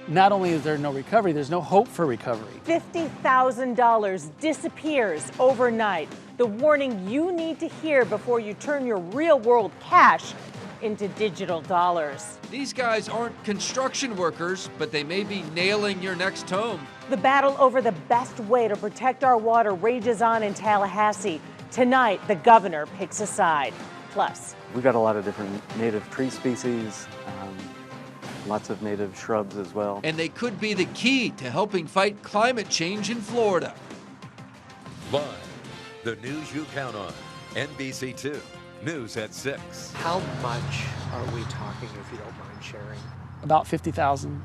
not only is there no recovery, there's no hope for recovery. $50,000 disappears overnight. The warning you need to hear before you turn your real-world cash into digital dollars. These guys aren't construction workers, but they may be nailing your next home. The battle over the best way to protect our water rages on in Tallahassee. Tonight, the governor picks a side. Plus, we've got a lot of different native tree species, lots of native shrubs as well. And they could be the key to helping fight climate change in Florida. Live, the news you count on. NBC2, News at 6. How much are we talking, if you don't mind sharing? About 50,000.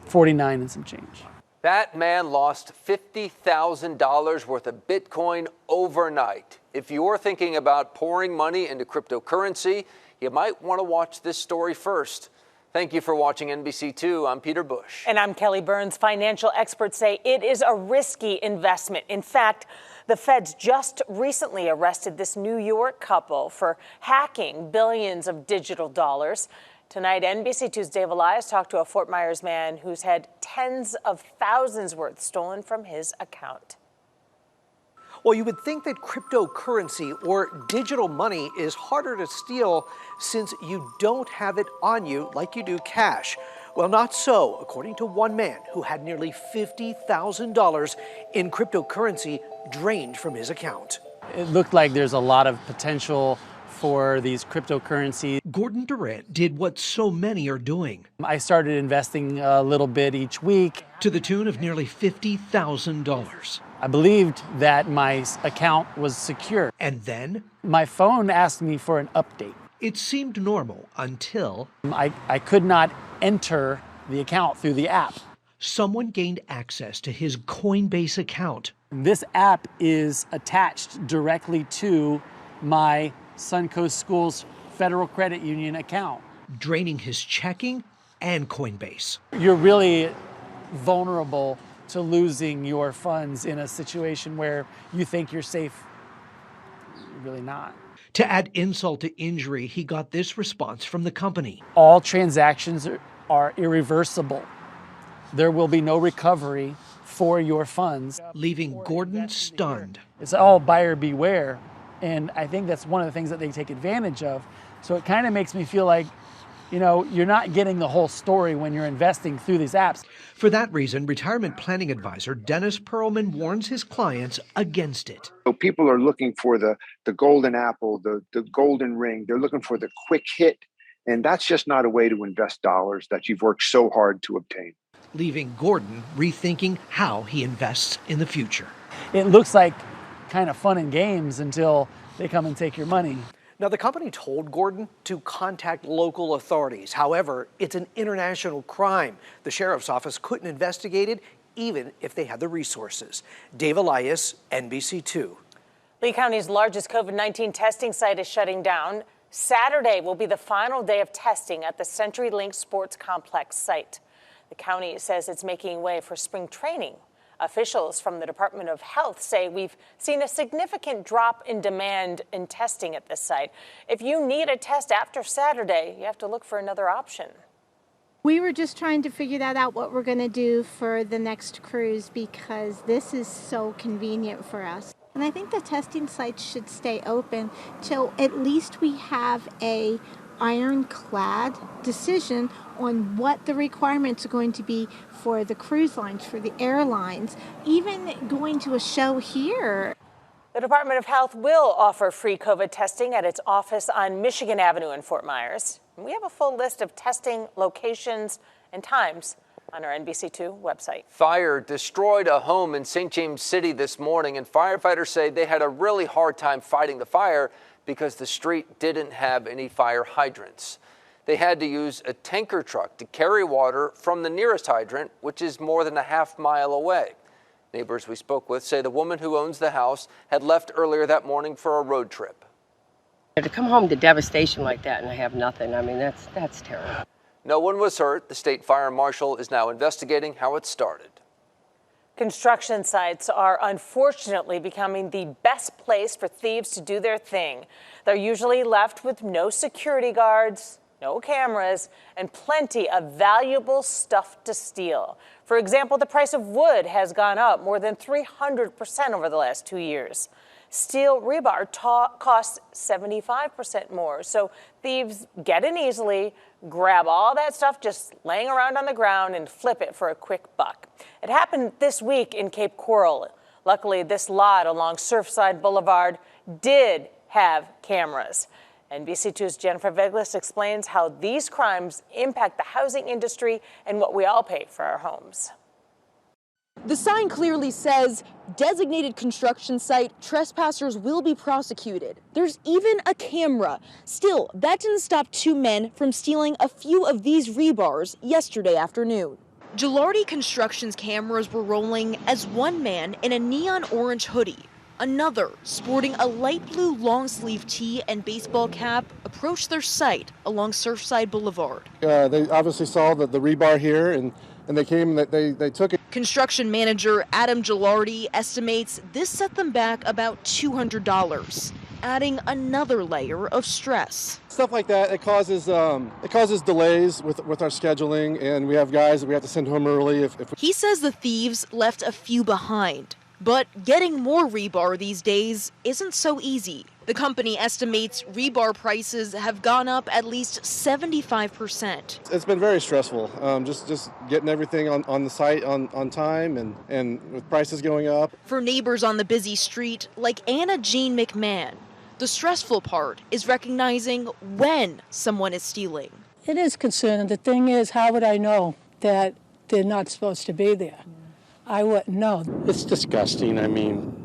49 and some change. That man lost $50,000 worth of Bitcoin overnight. If you're thinking about pouring money into cryptocurrency, you might want to watch this story first. Thank you for watching NBC2. I'm Peter Bush. And I'm Kelly Burns. Financial experts say it is a risky investment. In fact, the feds just recently arrested this New York couple for hacking billions of digital dollars. Tonight, NBC2's Dave Elias talked to a Fort Myers man who's had tens of thousands worth stolen from his account. Well, you would think that cryptocurrency or digital money is harder to steal since you don't have it on you like you do cash. Well, not so, according to one man who had nearly $50,000 in cryptocurrency drained from his account. It looked like there's a lot of potential for these cryptocurrencies. Gordon Durant did what so many are doing. I started investing a little bit each week. To the tune of nearly $50,000. I believed that my account was secure. And then? My phone asked me for an update. It seemed normal until I could not enter the account through the app. Someone gained access to his Coinbase account. This app is attached directly to my Suncoast Schools Federal Credit Union account, draining his checking and Coinbase. You're really vulnerable to losing your funds in a situation where you think you're safe. You're really not. To add insult to injury, he got this response from the company. All transactions are irreversible. There will be no recovery for your funds. Leaving Gordon stunned. It's all buyer beware. And I think that's one of the things that they take advantage of. So it kind of makes me feel like, you know, you're not getting the whole story when you're investing through these apps. For that reason, retirement planning advisor Dennis Perlman warns his clients against it. So people are looking for the golden apple, the golden ring. They're looking for the quick hit. And that's just not a way to invest dollars that you've worked so hard to obtain. Leaving Gordon rethinking how he invests in the future. It looks like kind of fun and games until they come and take your money. Now, the company told Gordon to contact local authorities. However, it's an international crime. The sheriff's office couldn't investigate it even if they had the resources. Dave Elias, NBC2. Lee County's largest COVID-19 testing site is shutting down. Saturday will be the final day of testing at the CenturyLink Sports Complex site. The county says it's making way for spring training. Officials from the Department of Health say we've seen a significant drop in demand in testing at this site. If you need a test after Saturday, you have to look for another option. We were just trying to figure that out, what we're going to do for the next cruise, because this is so convenient for us. And I think the testing sites should stay open till at least we have a ironclad decision on what the requirements are going to be for the cruise lines, for the airlines, even going to a show here. The Department of Health will offer free COVID testing at its office on Michigan Avenue in Fort Myers. We have a full list of testing locations and times on our NBC2 website. Fire destroyed a home in St. James City this morning, and firefighters say they had a really hard time fighting the fire because the street didn't have any fire hydrants. They had to use a tanker truck to carry water from the nearest hydrant, which is more than a half-mile away. Neighbors we spoke with say the woman who owns the house had left earlier that morning for a road trip. To come home to devastation like that and I have nothing, I mean, that's terrible. No one was hurt. The state fire marshal is now investigating how it started. Construction sites are unfortunately becoming the best place for thieves to do their thing. They're usually left with no security guards no cameras, and plenty of valuable stuff to steal. For example, the price of wood has gone up more than 300% over the last 2 years. Steel rebar costs 75% more. So thieves get in easily, grab all that stuff just laying around on the ground and flip it for a quick buck. It happened this week in Cape Coral. Luckily, this lot along Surfside Boulevard did have cameras. NBC2's Jennifer Veglas explains how these crimes impact the housing industry and what we all pay for our homes. The sign clearly says, designated construction site, trespassers will be prosecuted. There's even a camera. Still, that didn't stop two men from stealing a few of these rebars yesterday afternoon. Gilardi Construction's cameras were rolling as one man in a neon orange hoodie, another sporting a light blue long sleeve tee and baseball cap approached their site along Surfside Boulevard. They obviously saw the rebar here and they came and they took it. Construction manager Adam Gilardi estimates this set them back about $200, adding another layer of stress. Stuff like that, it causes delays with our scheduling, and we have guys that we have to send home early. He says the thieves left a few behind, but getting more rebar these days isn't so easy. The company estimates rebar prices have gone up at least 75%. It's been very stressful, just getting everything on the site on time and with prices going up. For neighbors on the busy street like Anna Jean McMahon, the stressful part is recognizing when someone is stealing. It is concerning. The thing is, how would I know that they're not supposed to be there? I wouldn't know. It's disgusting. I mean,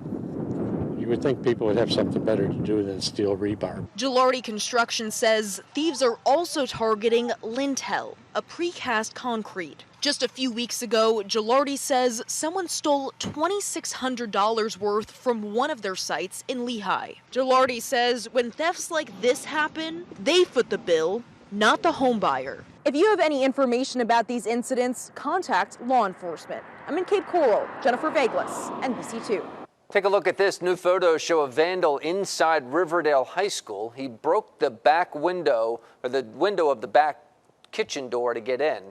you would think people would have something better to do than steal rebar. Gilardi Construction says thieves are also targeting Lintel, a precast concrete. Just a few weeks ago, Gilardi says someone stole $2,600 worth from one of their sites in Lehigh. Gilardi says when thefts like this happen, they foot the bill, not the home buyer. If you have any information about these incidents, contact law enforcement. I'm in Cape Coral. Jennifer Veglas, NBC2. Take a look at this. New photos show a vandal inside Riverdale High School. He broke the back window, or the window of the back kitchen door to get in.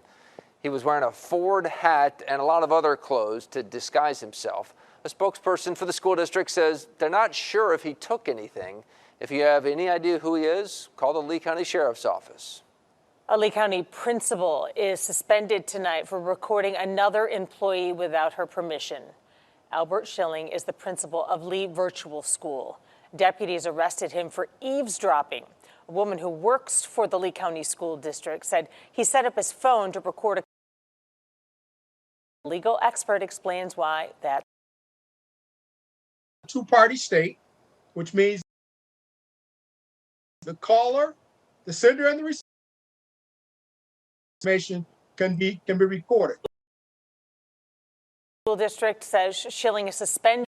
He was wearing a Ford hat and a lot of other clothes to disguise himself. A spokesperson for the school district says they're not sure if he took anything. If you have any idea who he is, call the Lee County Sheriff's Office. A Lee County principal is suspended tonight for recording another employee without her permission. Albert Schilling is the principal of Lee Virtual School. Deputies arrested him for eavesdropping. A woman who works for the Lee County School District said he set up his phone to record a legal expert explains why that. Two-party state, which means the caller, the sender, and the receiver information can be recorded. School district says Schilling is suspended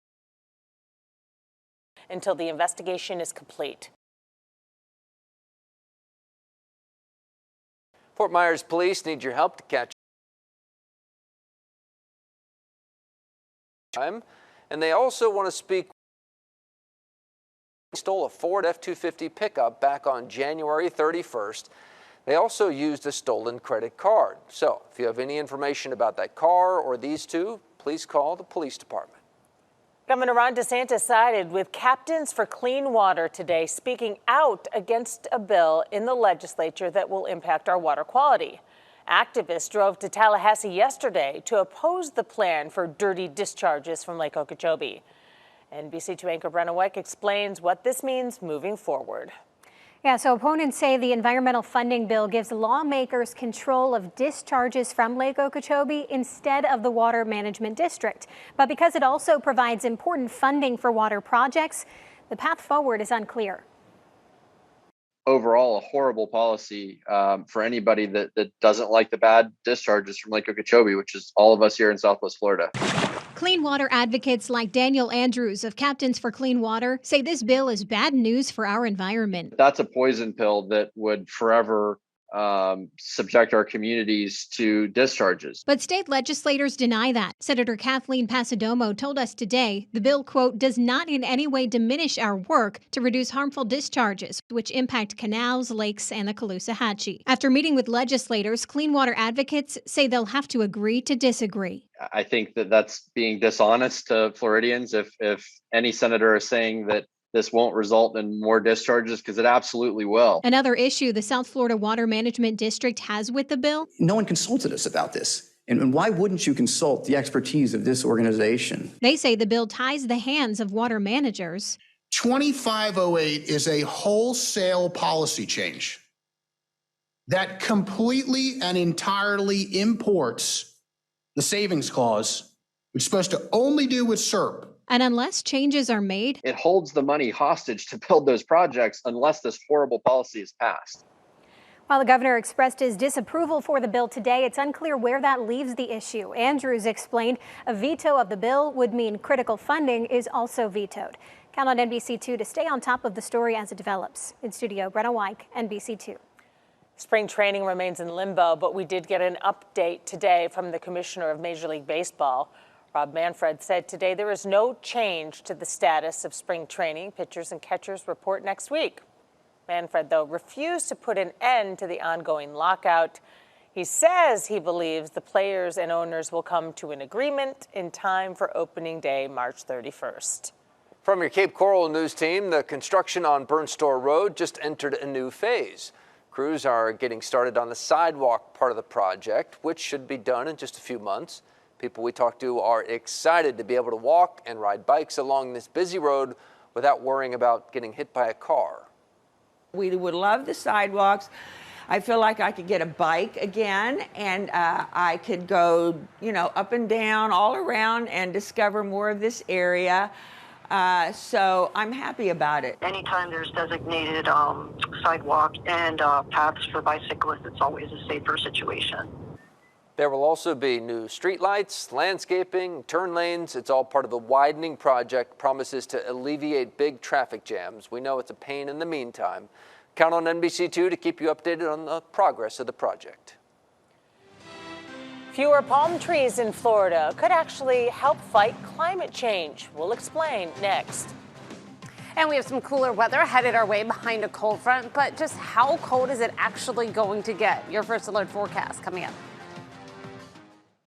until the investigation is complete. Fort Myers police need your help to catch time, and they also want to speak. They stole a Ford F-250 pickup back on January 31st. They also used a stolen credit card. So if you have any information about that car or these two, please call the police department. Governor Ron DeSantis sided with Captains for Clean Water today, speaking out against a bill in the legislature that will impact our water quality. Activists drove to Tallahassee yesterday to oppose the plan for dirty discharges from Lake Okeechobee. NBC2 anchor Brenna Weck explains what this means moving forward. Yeah, so opponents say the environmental funding bill gives lawmakers control of discharges from Lake Okeechobee instead of the Water Management District. But because it also provides important funding for water projects, the path forward is unclear. Overall, a horrible policy for anybody that doesn't like the bad discharges from Lake Okeechobee, which is all of us here in Southwest Florida. Clean water advocates like Daniel Andrews of Captains for Clean Water say this bill is bad news for our environment. That's a poison pill that would forever subject our communities to discharges. But state legislators deny that. Senator Kathleen Passidomo told us today the bill, quote, does not in any way diminish our work to reduce harmful discharges, which impact canals, lakes, and the Caloosahatchee. After meeting with legislators, clean water advocates say they'll have to agree to disagree. I think that that's being dishonest to Floridians if any senator is saying that this won't result in more discharges, because it absolutely will. Another issue the South Florida Water Management District has with the bill. No one consulted us about this. And why wouldn't you consult the expertise of this organization? They say the bill ties the hands of water managers. 2508 is a wholesale policy change that completely and entirely imports the savings clause, which is supposed to only do with SERP. And unless changes are made, it holds the money hostage to build those projects unless this horrible policy is passed. While the governor expressed his disapproval for the bill today, it's unclear where that leaves the issue. Andrews explained a veto of the bill would mean critical funding is also vetoed. Count on NBC2 to stay on top of the story as it develops. In studio, Brenna Wyke, NBC2. Spring training remains in limbo, but we did get an update today from the commissioner of Major League Baseball. Rob Manfred said today there is no change to the status of spring training. Pitchers and catchers report next week. Manfred, though, refused to put an end to the ongoing lockout. He says he believes the players and owners will come to an agreement in time for opening day, March 31st. From your Cape Coral news team, the construction on Burnstore Road just entered a new phase. Crews are getting started on the sidewalk part of the project, which should be done in just a few months. People we talked to are excited to be able to walk and ride bikes along this busy road without worrying about getting hit by a car. We would love the sidewalks. I feel like I could get a bike again, and I could go, up and down all around and discover more of this area. So I'm happy about it. Anytime there's designated sidewalk and paths for bicyclists, it's always a safer situation. There will also be new streetlights, landscaping, turn lanes. It's all part of the widening project, promises to alleviate big traffic jams. We know it's a pain in the meantime. Count on NBC2 to keep you updated on the progress of the project. Fewer palm trees in Florida could actually help fight climate change. We'll explain next. And we have some cooler weather headed our way behind a cold front, but just how cold is it actually going to get? Your First Alert forecast coming up.